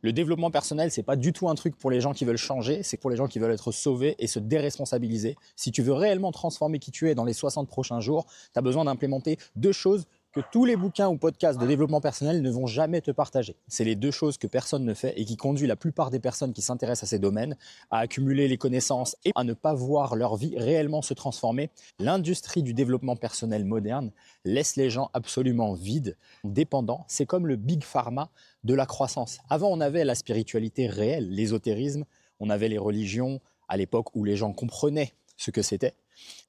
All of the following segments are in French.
Le développement personnel, c'est pas du tout un truc pour les gens qui veulent changer, c'est pour les gens qui veulent être sauvés et se déresponsabiliser. Si tu veux réellement transformer qui tu es dans les 60 prochains jours, tu as besoin d'implémenter deux choses que tous les bouquins ou podcasts de développement personnel ne vont jamais te partager. C'est les deux choses que personne ne fait et qui conduit la plupart des personnes qui s'intéressent à ces domaines à accumuler les connaissances et à ne pas voir leur vie réellement se transformer. L'industrie du développement personnel moderne laisse les gens absolument vides, dépendants. C'est comme le big pharma de la croissance. Avant, on avait la spiritualité réelle, l'ésotérisme, on avait les religions à l'époque où les gens comprenaient ce que c'était.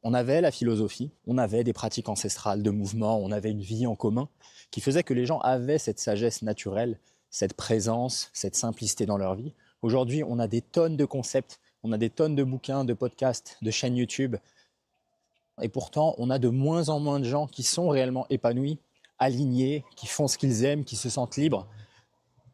On avait la philosophie, on avait des pratiques ancestrales de mouvement, on avait une vie en commun qui faisait que les gens avaient cette sagesse naturelle, cette présence, cette simplicité dans leur vie. Aujourd'hui, on a des tonnes de concepts, on a des tonnes de bouquins, de podcasts, de chaînes YouTube. Et pourtant, on a de moins en moins de gens qui sont réellement épanouis, alignés, qui font ce qu'ils aiment, qui se sentent libres.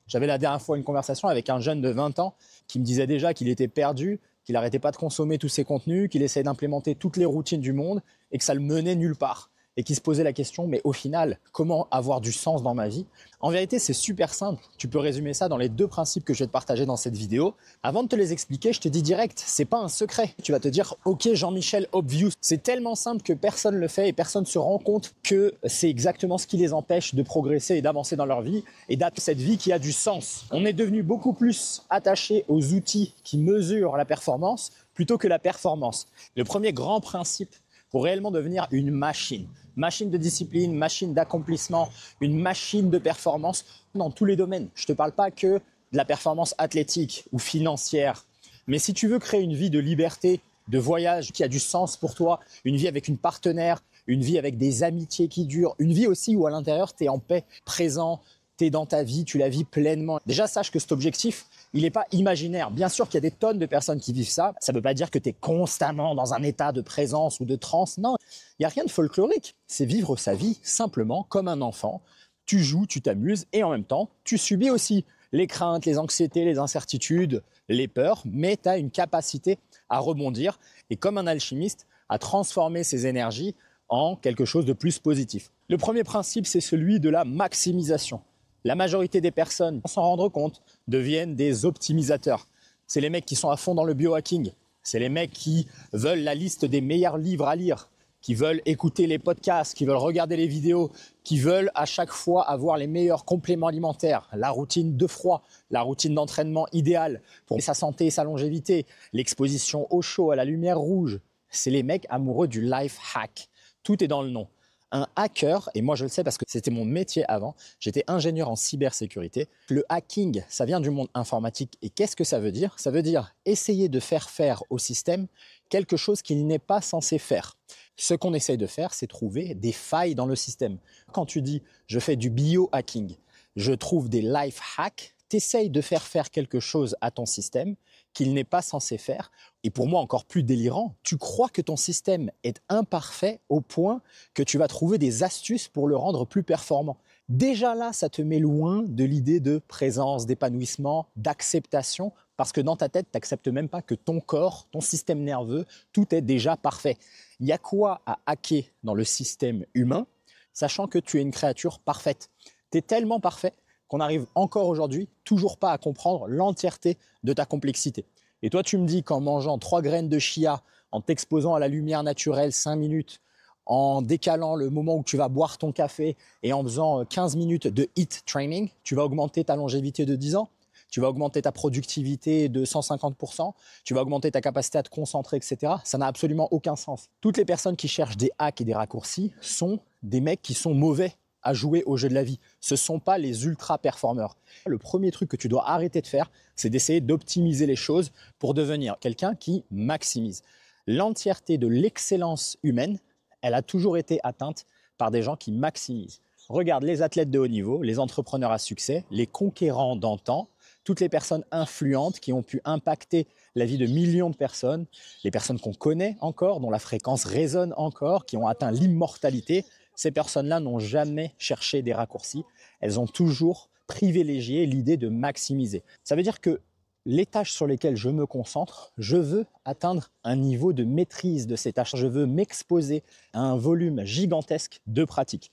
J'avais la dernière fois une conversation avec un jeune de 20 ans qui me disait déjà qu'il était perdu, qu'il n'arrêtait pas de consommer tous ces contenus, qu'il essayait d'implémenter toutes les routines du monde et que ça le menait nulle part. Et qui se posait la question, mais au final, comment avoir du sens dans ma vie? En vérité, c'est super simple. Tu peux résumer ça dans les deux principes que je vais te partager dans cette vidéo. Avant de te les expliquer, je te dis direct, c'est pas un secret. Tu vas te dire, ok Jean-Michel, obvious. C'est tellement simple que personne le fait et personne se rend compte que c'est exactement ce qui les empêche de progresser et d'avancer dans leur vie et d'atteindre cette vie qui a du sens. On est devenu beaucoup plus attaché aux outils qui mesurent la performance plutôt que la performance. Le premier grand principe pour réellement devenir une machine de discipline, machine d'accomplissement, une machine de performance dans tous les domaines. Je ne te parle pas que de la performance athlétique ou financière, mais si tu veux créer une vie de liberté, de voyage qui a du sens pour toi, une vie avec une partenaire, une vie avec des amitiés qui durent, une vie aussi où à l'intérieur tu es en paix, présent, tu es dans ta vie, tu la vis pleinement. Déjà, sache que cet objectif, il n'est pas imaginaire. Bien sûr qu'il y a des tonnes de personnes qui vivent ça. Ça ne veut pas dire que tu es constamment dans un état de présence ou de transe. Non, il n'y a rien de folklorique. C'est vivre sa vie simplement comme un enfant. Tu joues, tu t'amuses et en même temps, tu subis aussi les craintes, les anxiétés, les incertitudes, les peurs. Mais tu as une capacité à rebondir et comme un alchimiste, à transformer ces énergies en quelque chose de plus positif. Le premier principe, c'est celui de la maximisation. La majorité des personnes, sans s'en rendre compte, deviennent des optimisateurs. C'est les mecs qui sont à fond dans le biohacking. C'est les mecs qui veulent la liste des meilleurs livres à lire, qui veulent écouter les podcasts, qui veulent regarder les vidéos, qui veulent à chaque fois avoir les meilleurs compléments alimentaires, la routine de froid, la routine d'entraînement idéale pour sa santé et sa longévité, l'exposition au chaud, à la lumière rouge. C'est les mecs amoureux du life hack. Tout est dans le nom. Un hacker, et moi je le sais parce que c'était mon métier avant, j'étais ingénieur en cybersécurité. Le hacking, ça vient du monde informatique. Et qu'est-ce que ça veut dire? Ça veut dire essayer de faire au système quelque chose qu'il n'est pas censé faire. Ce qu'on essaye de faire, c'est trouver des failles dans le système. Quand tu dis « je fais du biohacking », je trouve des life hacks, tu essayes de faire quelque chose à ton système qu'il n'est pas censé faire. Et pour moi, encore plus délirant, tu crois que ton système est imparfait au point que tu vas trouver des astuces pour le rendre plus performant. Déjà là, ça te met loin de l'idée de présence, d'épanouissement, d'acceptation, parce que dans ta tête, tu n'acceptes même pas que ton corps, ton système nerveux, tout est déjà parfait. Il y a quoi à hacker dans le système humain, sachant que tu es une créature parfaite. Tu es tellement parfait qu'on arrive encore aujourd'hui toujours pas à comprendre l'entièreté de ta complexité. Et toi, tu me dis qu'en mangeant 3 graines de chia, en t'exposant à la lumière naturelle 5 minutes, en décalant le moment où tu vas boire ton café et en faisant 15 minutes de HIIT training, tu vas augmenter ta longévité de 10 ans, tu vas augmenter ta productivité de 150%, tu vas augmenter ta capacité à te concentrer, etc. Ça n'a absolument aucun sens. Toutes les personnes qui cherchent des hacks et des raccourcis sont des mecs qui sont mauvais à jouer au jeu de la vie. Ce ne sont pas les ultra-performeurs. Le premier truc que tu dois arrêter de faire, c'est d'essayer d'optimiser les choses pour devenir quelqu'un qui maximise. L'entièreté de l'excellence humaine, elle a toujours été atteinte par des gens qui maximisent. Regarde les athlètes de haut niveau, les entrepreneurs à succès, les conquérants d'antan, toutes les personnes influentes qui ont pu impacter la vie de millions de personnes, les personnes qu'on connaît encore, dont la fréquence résonne encore, qui ont atteint l'immortalité. Ces personnes-là n'ont jamais cherché des raccourcis. Elles ont toujours privilégié l'idée de maximiser. Ça veut dire que les tâches sur lesquelles je me concentre, je veux atteindre un niveau de maîtrise de ces tâches. Je veux m'exposer à un volume gigantesque de pratiques.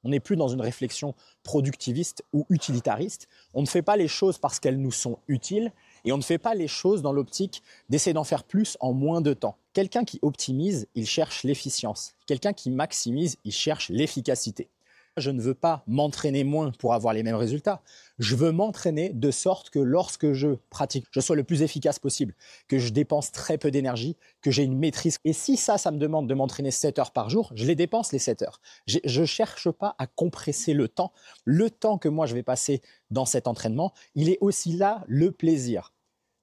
On n'est plus dans une réflexion productiviste ou utilitariste. On ne fait pas les choses parce qu'elles nous sont utiles et on ne fait pas les choses dans l'optique d'essayer d'en faire plus en moins de temps. Quelqu'un qui optimise, il cherche l'efficience. Quelqu'un qui maximise, il cherche l'efficacité. Je ne veux pas m'entraîner moins pour avoir les mêmes résultats. Je veux m'entraîner de sorte que lorsque je pratique, je sois le plus efficace possible, que je dépense très peu d'énergie, que j'ai une maîtrise. Et si ça me demande de m'entraîner 7 heures par jour, je les dépense les 7 heures. Je ne cherche pas à compresser le temps. Le temps que moi je vais passer dans cet entraînement, il est aussi là le plaisir.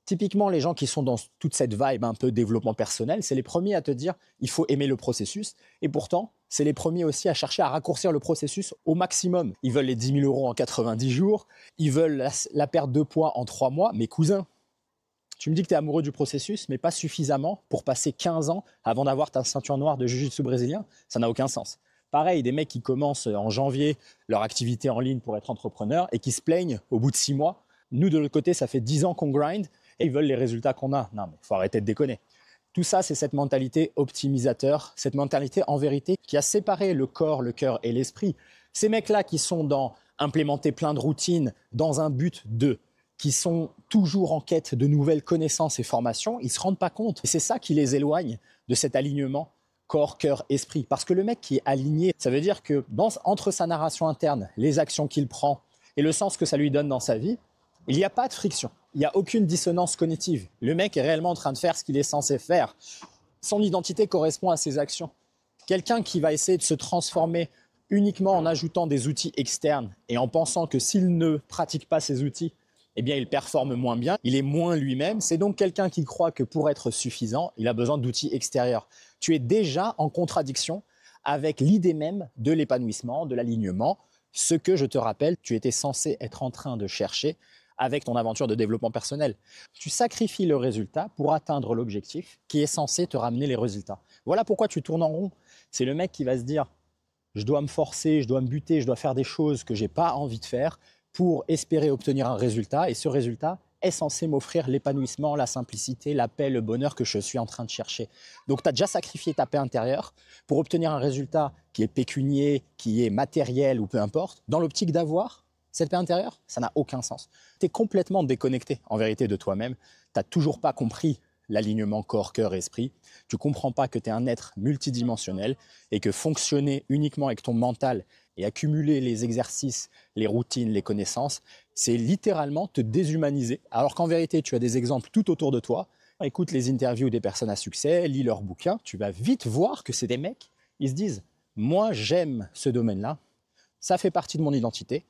Typiquement, les gens qui sont dans toute cette vibe un peu développement personnel, c'est les premiers à te dire il faut aimer le processus. Et pourtant, c'est les premiers aussi à chercher à raccourcir le processus au maximum. Ils veulent les 10 000 € en 90 jours, ils veulent la perte de poids en 3 mois. Mais cousin, tu me dis que tu es amoureux du processus, mais pas suffisamment pour passer 15 ans avant d'avoir ta ceinture noire de jiu-jitsu brésilien. Ça n'a aucun sens. Pareil, des mecs qui commencent en janvier leur activité en ligne pour être entrepreneur et qui se plaignent au bout de 6 mois. Nous, de l'autre côté, ça fait 10 ans qu'on grind. Et ils veulent les résultats qu'on a. Non, mais il faut arrêter de déconner. Tout ça, c'est cette mentalité optimisateur, cette mentalité en vérité qui a séparé le corps, le cœur et l'esprit. Ces mecs-là qui sont dans implémenter plein de routines dans un but qui sont toujours en quête de nouvelles connaissances et formations, ils ne se rendent pas compte. Et c'est ça qui les éloigne de cet alignement corps, cœur, esprit. Parce que le mec qui est aligné, ça veut dire que entre sa narration interne, les actions qu'il prend et le sens que ça lui donne dans sa vie, il n'y a pas de friction. Il n'y a aucune dissonance cognitive. Le mec est réellement en train de faire ce qu'il est censé faire. Son identité correspond à ses actions. Quelqu'un qui va essayer de se transformer uniquement en ajoutant des outils externes et en pensant que s'il ne pratique pas ces outils, eh bien, il performe moins bien, il est moins lui-même. C'est donc quelqu'un qui croit que pour être suffisant, il a besoin d'outils extérieurs. Tu es déjà en contradiction avec l'idée même de l'épanouissement, de l'alignement, ce que, je te rappelle, tu étais censé être en train de chercher avec ton aventure de développement personnel. Tu sacrifies le résultat pour atteindre l'objectif qui est censé te ramener les résultats. Voilà pourquoi tu tournes en rond. C'est le mec qui va se dire « je dois me forcer, je dois me buter, je dois faire des choses que je n'ai pas envie de faire pour espérer obtenir un résultat. Et ce résultat est censé m'offrir l'épanouissement, la simplicité, la paix, le bonheur que je suis en train de chercher. » Donc tu as déjà sacrifié ta paix intérieure pour obtenir un résultat qui est pécunier, qui est matériel ou peu importe, dans l'optique d'avoir cette paix intérieure, ça n'a aucun sens. Tu es complètement déconnecté en vérité de toi-même. Tu n'as toujours pas compris l'alignement corps, cœur, esprit. Tu ne comprends pas que tu es un être multidimensionnel et que fonctionner uniquement avec ton mental et accumuler les exercices, les routines, les connaissances, c'est littéralement te déshumaniser. Alors qu'en vérité, tu as des exemples tout autour de toi. Écoute les interviews des personnes à succès, lis leurs bouquins, tu vas vite voir que c'est des mecs, ils se disent « moi j'aime ce domaine-là, ça fait partie de mon identité ».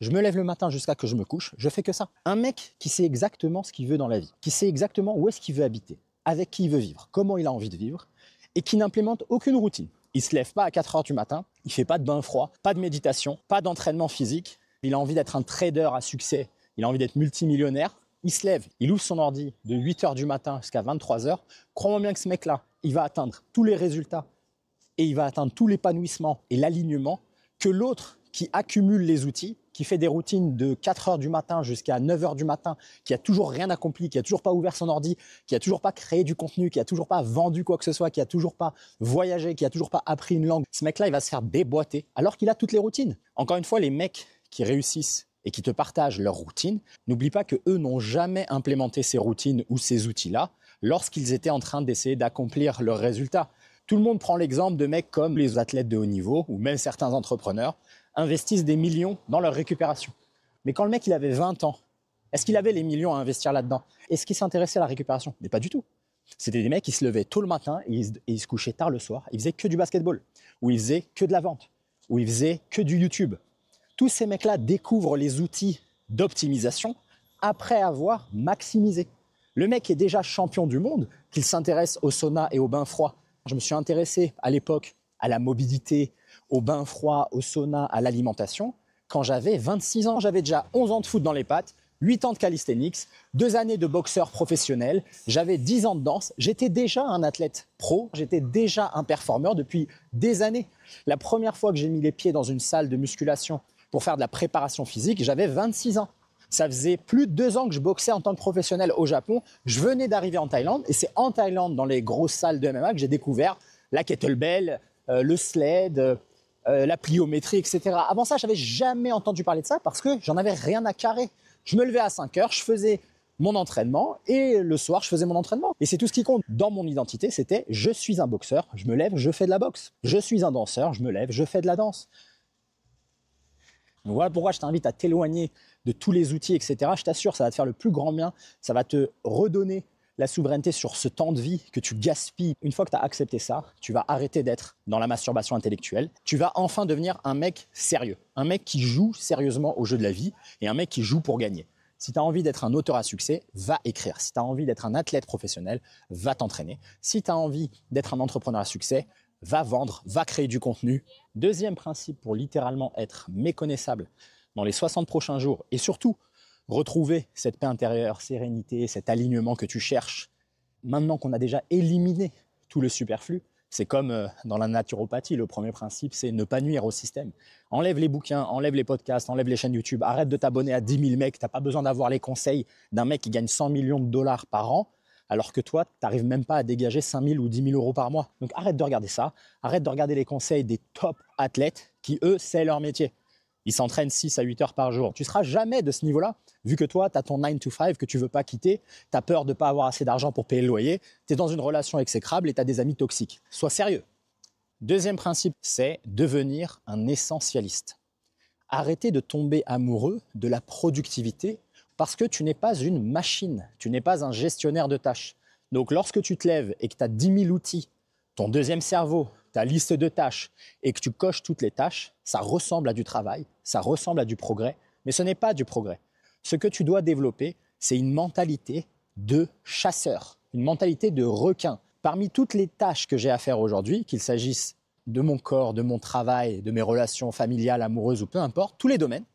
Je me lève le matin jusqu'à que je me couche, je fais que ça. Un mec qui sait exactement ce qu'il veut dans la vie, qui sait exactement où est-ce qu'il veut habiter, avec qui il veut vivre, comment il a envie de vivre, et qui n'implémente aucune routine. Il ne se lève pas à 4 heures du matin, il ne fait pas de bain froid, pas de méditation, pas d'entraînement physique. Il a envie d'être un trader à succès, il a envie d'être multimillionnaire. Il se lève, il ouvre son ordi de 8 heures du matin jusqu'à 23 heures. Crois-moi bien que ce mec-là, il va atteindre tous les résultats et il va atteindre tout l'épanouissement et l'alignement que l'autre qui accumule les outils, qui fait des routines de 4 heures du matin jusqu'à 9 heures du matin, qui a toujours rien accompli, qui a toujours pas ouvert son ordi, qui a toujours pas créé du contenu, qui a toujours pas vendu quoi que ce soit, qui a toujours pas voyagé, qui a toujours pas appris une langue. Ce mec-là, il va se faire déboîter alors qu'il a toutes les routines. Encore une fois, les mecs qui réussissent et qui te partagent leurs routines, n'oublie pas qu'eux n'ont jamais implémenté ces routines ou ces outils-là lorsqu'ils étaient en train d'essayer d'accomplir leurs résultats. Tout le monde prend l'exemple de mecs comme les athlètes de haut niveau ou même certains entrepreneurs investissent des millions dans leur récupération. Mais quand le mec il avait 20 ans, est-ce qu'il avait les millions à investir là-dedans? Est-ce qu'il s'intéressait à la récupération? Mais pas du tout. C'était des mecs qui se levaient tôt le matin et ils se couchaient tard le soir. Ils faisaient que du basketball, ou ils faisaient que de la vente, ou ils faisaient que du YouTube. Tous ces mecs-là découvrent les outils d'optimisation après avoir maximisé. Le mec est déjà champion du monde, qu'il s'intéresse au sauna et au bain froid. Je me suis intéressé à l'époque à la mobilité, au bain froid, au sauna, à l'alimentation. Quand j'avais 26 ans, j'avais déjà 11 ans de foot dans les pattes, 8 ans de calisthenics, 2 années de boxeur professionnel, j'avais 10 ans de danse. J'étais déjà un athlète pro, j'étais déjà un performeur depuis des années. La première fois que j'ai mis les pieds dans une salle de musculation pour faire de la préparation physique, j'avais 26 ans. Ça faisait plus de 2 ans que je boxais en tant que professionnel au Japon. Je venais d'arriver en Thaïlande et c'est en Thaïlande, dans les grosses salles de MMA, que j'ai découvert la kettlebell, le sled, la pliométrie, etc. Avant ça, je n'avais jamais entendu parler de ça parce que j'en avais rien à carrer. Je me levais à 5 heures, je faisais mon entraînement et le soir, je faisais mon entraînement. Et c'est tout ce qui compte. Dans mon identité, c'était je suis un boxeur, je me lève, je fais de la boxe. Je suis un danseur, je me lève, je fais de la danse. Donc voilà pourquoi je t'invite à t'éloigner de tous les outils, etc. Je t'assure, ça va te faire le plus grand bien. Ça va te redonner la souveraineté sur ce temps de vie que tu gaspilles. Une fois que tu as accepté ça, tu vas arrêter d'être dans la masturbation intellectuelle. Tu vas enfin devenir un mec sérieux. Un mec qui joue sérieusement au jeu de la vie et un mec qui joue pour gagner. Si tu as envie d'être un auteur à succès, va écrire. Si tu as envie d'être un athlète professionnel, va t'entraîner. Si tu as envie d'être un entrepreneur à succès, va vendre, va créer du contenu. Deuxième principe pour littéralement être méconnaissable dans les 60 prochains jours et surtout retrouver cette paix intérieure, sérénité, cet alignement que tu cherches. Maintenant qu'on a déjà éliminé tout le superflu, c'est comme dans la naturopathie, le premier principe, c'est ne pas nuire au système. Enlève les bouquins, enlève les podcasts, enlève les chaînes YouTube, arrête de t'abonner à 10 000 mecs, tu n'as pas besoin d'avoir les conseils d'un mec qui gagne 100 millions de dollars par an, alors que toi, tu n'arrives même pas à dégager 5 000 ou 10 000 euros par mois. Donc arrête de regarder ça, arrête de regarder les conseils des top athlètes qui, eux, c'est leur métier. Ils s'entraînent 6 à 8 heures par jour. Tu ne seras jamais de ce niveau-là, vu que toi, tu as ton 9 to 5 que tu ne veux pas quitter, tu as peur de ne pas avoir assez d'argent pour payer le loyer, tu es dans une relation exécrable et tu as des amis toxiques. Sois sérieux. Deuxième principe, c'est devenir un essentialiste. Arrêtez de tomber amoureux de la productivité parce que tu n'es pas une machine, tu n'es pas un gestionnaire de tâches. Donc lorsque tu te lèves et que tu as 10 000 outils, ton deuxième cerveau, ta liste de tâches et que tu coches toutes les tâches, ça ressemble à du travail, ça ressemble à du progrès, mais ce n'est pas du progrès. Ce que tu dois développer, c'est une mentalité de chasseur, une mentalité de requin. Parmi toutes les tâches que j'ai à faire aujourd'hui, qu'il s'agisse de mon corps, de mon travail, de mes relations familiales, amoureuses ou peu importe, tous les domaines,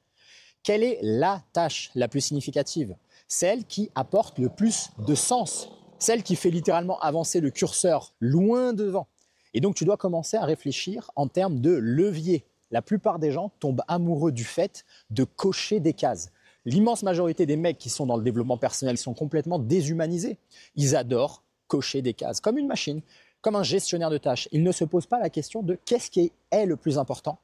quelle est la tâche la plus significative? Celle qui apporte le plus de sens, celle qui fait littéralement avancer le curseur loin devant. Et donc, tu dois commencer à réfléchir en termes de levier. La plupart des gens tombent amoureux du fait de cocher des cases. L'immense majorité des mecs qui sont dans le développement personnel sont complètement déshumanisés. Ils adorent cocher des cases, comme une machine, comme un gestionnaire de tâches. Ils ne se posent pas la question de qu'est-ce qui est le plus important,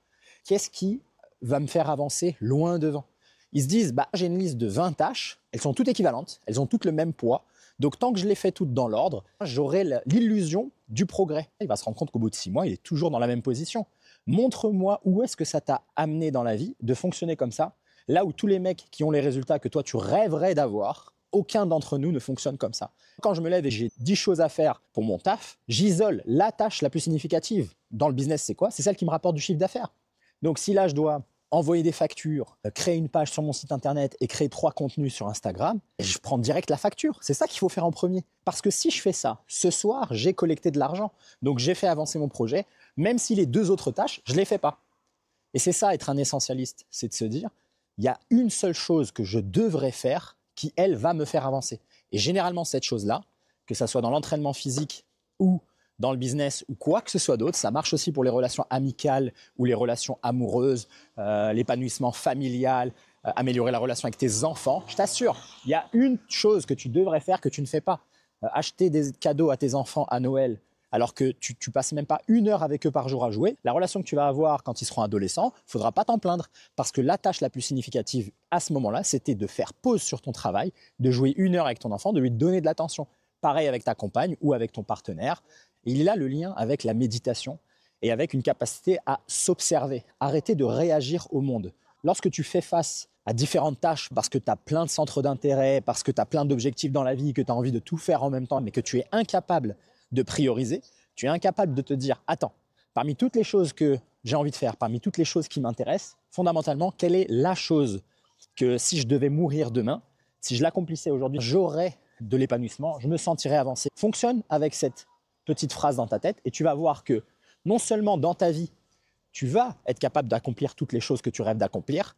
qu'est-ce qui va me faire avancer loin devant. Ils se disent, j'ai une liste de 20 tâches, elles sont toutes équivalentes, elles ont toutes le même poids. Donc, tant que je les fais toutes dans l'ordre, j'aurai l'illusion du progrès. Il va se rendre compte qu'au bout de 6 mois, il est toujours dans la même position. Montre-moi où est-ce que ça t'a amené dans la vie de fonctionner comme ça, là où tous les mecs qui ont les résultats que toi, tu rêverais d'avoir, aucun d'entre nous ne fonctionne comme ça. Quand je me lève et j'ai 10 choses à faire pour mon taf, j'isole la tâche la plus significative. Dans le business, c'est quoi? C'est celle qui me rapporte du chiffre d'affaires. Donc, si là, je dois envoyer des factures, créer une page sur mon site internet et créer 3 contenus sur Instagram, je prends direct la facture. C'est ça qu'il faut faire en premier. Parce que si je fais ça, ce soir, j'ai collecté de l'argent. Donc, j'ai fait avancer mon projet, même si les 2 autres tâches, je ne les fais pas. Et c'est ça, être un essentialiste, c'est de se dire, il y a une seule chose que je devrais faire qui, elle, va me faire avancer. Et généralement, cette chose-là, que ça soit dans l'entraînement physique ou dans le business ou quoi que ce soit d'autre, ça marche aussi pour les relations amicales ou les relations amoureuses, l'épanouissement familial, améliorer la relation avec tes enfants. Je t'assure, il y a une chose que tu devrais faire que tu ne fais pas. Acheter des cadeaux à tes enfants à Noël alors que tu passes même pas 1 heure avec eux par jour à jouer. La relation que tu vas avoir quand ils seront adolescents, il ne faudra pas t'en plaindre parce que la tâche la plus significative à ce moment-là, c'était de faire pause sur ton travail, de jouer 1 heure avec ton enfant, de lui donner de l'attention. Pareil avec ta compagne ou avec ton partenaire. Et il est là le lien avec la méditation et avec une capacité à s'observer, arrêter de réagir au monde. Lorsque tu fais face à différentes tâches parce que tu as plein de centres d'intérêt, parce que tu as plein d'objectifs dans la vie, que tu as envie de tout faire en même temps, mais que tu es incapable de prioriser, tu es incapable de te dire « Attends, parmi toutes les choses que j'ai envie de faire, parmi toutes les choses qui m'intéressent, fondamentalement, quelle est la chose que si je devais mourir demain, si je l'accomplissais aujourd'hui, j'aurais de l'épanouissement, je me sentirais avancé ». Fonctionne avec cette petite phrase dans ta tête et tu vas voir que non seulement dans ta vie, tu vas être capable d'accomplir toutes les choses que tu rêves d'accomplir.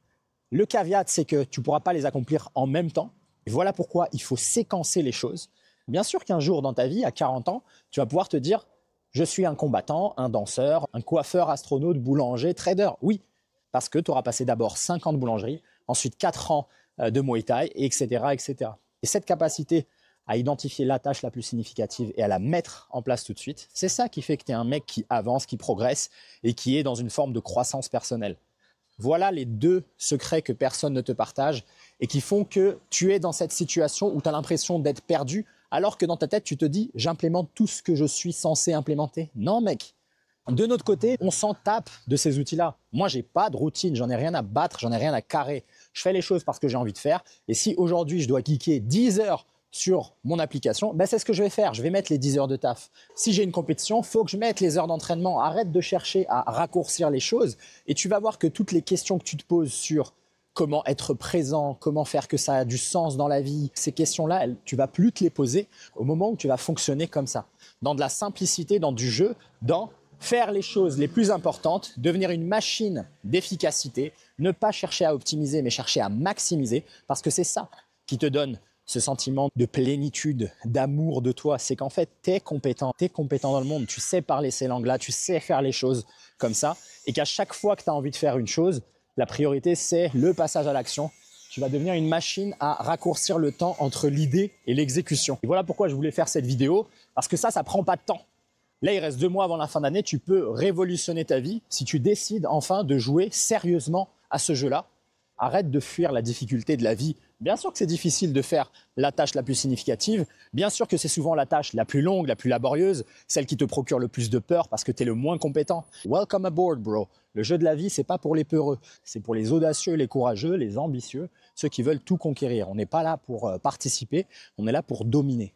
Le caveat, c'est que tu ne pourras pas les accomplir en même temps. Et voilà pourquoi il faut séquencer les choses. Bien sûr qu'un jour dans ta vie, à 40 ans, tu vas pouvoir te dire « Je suis un combattant, un danseur, un coiffeur, astronaute, boulanger, trader ». Oui, parce que tu auras passé d'abord 5 ans de boulangerie, ensuite 4 ans de Muay Thai, etc., etc. Et cette capacité à identifier la tâche la plus significative et à la mettre en place tout de suite. C'est ça qui fait que tu es un mec qui avance, qui progresse et qui est dans une forme de croissance personnelle. Voilà les 2 secrets que personne ne te partage et qui font que tu es dans cette situation où tu as l'impression d'être perdu alors que dans ta tête, tu te dis « j'implémente tout ce que je suis censé implémenter ». Non mec. De notre côté, on s'en tape de ces outils-là. Moi, j'ai pas de routine, j'en ai rien à battre, j'en ai rien à carrer. Je fais les choses parce que j'ai envie de faire. Et si aujourd'hui, je dois geeker 10 heures sur mon application, ben c'est ce que je vais faire. Je vais mettre les 10 heures de taf. Si j'ai une compétition, il faut que je mette les heures d'entraînement. Arrête de chercher à raccourcir les choses et tu vas voir que toutes les questions que tu te poses sur comment être présent, comment faire que ça a du sens dans la vie, ces questions-là, tu vas plus te les poser au moment où tu vas fonctionner comme ça. Dans de la simplicité, dans du jeu, dans faire les choses les plus importantes, devenir une machine d'efficacité, ne pas chercher à optimiser, mais chercher à maximiser, parce que c'est ça qui te donne ce sentiment de plénitude, d'amour de toi. C'est qu'en fait, tu es compétent dans le monde, tu sais parler ces langues-là, tu sais faire les choses comme ça, et qu'à chaque fois que tu as envie de faire une chose, la priorité, c'est le passage à l'action. Tu vas devenir une machine à raccourcir le temps entre l'idée et l'exécution. Et voilà pourquoi je voulais faire cette vidéo, parce que ça prend pas de temps. Là, il reste 2 mois avant la fin d'année, tu peux révolutionner ta vie si tu décides enfin de jouer sérieusement à ce jeu-là. Arrête de fuir la difficulté de la vie. Bien sûr que c'est difficile de faire la tâche la plus significative. Bien sûr que c'est souvent la tâche la plus longue, la plus laborieuse, celle qui te procure le plus de peur parce que tu es le moins compétent. Welcome aboard, bro. Le jeu de la vie, c'est pas pour les peureux. C'est pour les audacieux, les courageux, les ambitieux, ceux qui veulent tout conquérir. On n'est pas là pour participer, on est là pour dominer.